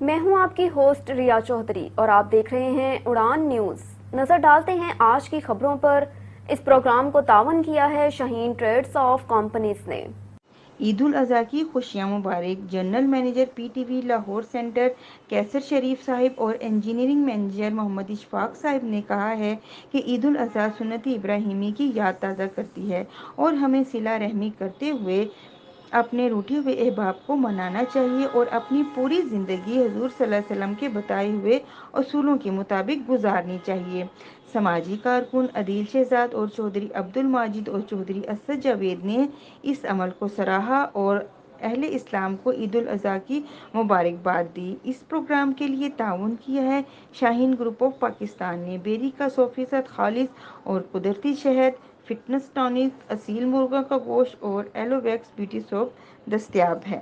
میں ہوں آپ کی ہوسٹ ریا چودھری اور آپ دیکھ رہے ہیں اڑان نیوز۔ نظر ڈالتے ہیں آج کی خبروں پر۔ اس پروگرام کو تعاون کیا ہے شاہین ٹریڈز آف کمپنیز نے۔ عید الاضحیٰ کی خوشیاں مبارک۔ General manager P T V Lahore centre Qaiser Sharif صاحب اور انجینئرنگ مینیجر محمد اشفاق صاحب نے کہا ہے کہ عید الاضحیٰ سنت ابراہیمی کی یاد تازہ کرتی ہے اور ہمیں صلہ رحمی کرتے ہوئے اپنے روٹھے ہوئے احباب کو منانا چاہیے اور اپنی پوری زندگی حضور صلی اللہ علیہ وسلم کے بتائے ہوئے اصولوں کے مطابق گزارنی چاہیے۔ سماجی کارکن عدیل شہزاد اور چودھری عبد الماجد اور چودھری اسد جاوید نے اس عمل کو سراہا اور اہل اسلام کو عید الاضحیٰ کی مبارکباد دی۔ اس پروگرام کے لیے تعاون کیا ہے شاہین گروپ آف پاکستان نے۔ بیری کا 100% خالص اور قدرتی شہد، فٹنس ٹانک، اصیل مرغا کا گوشت اور ایلو ویکس بیوٹی سوپ دستیاب ہے۔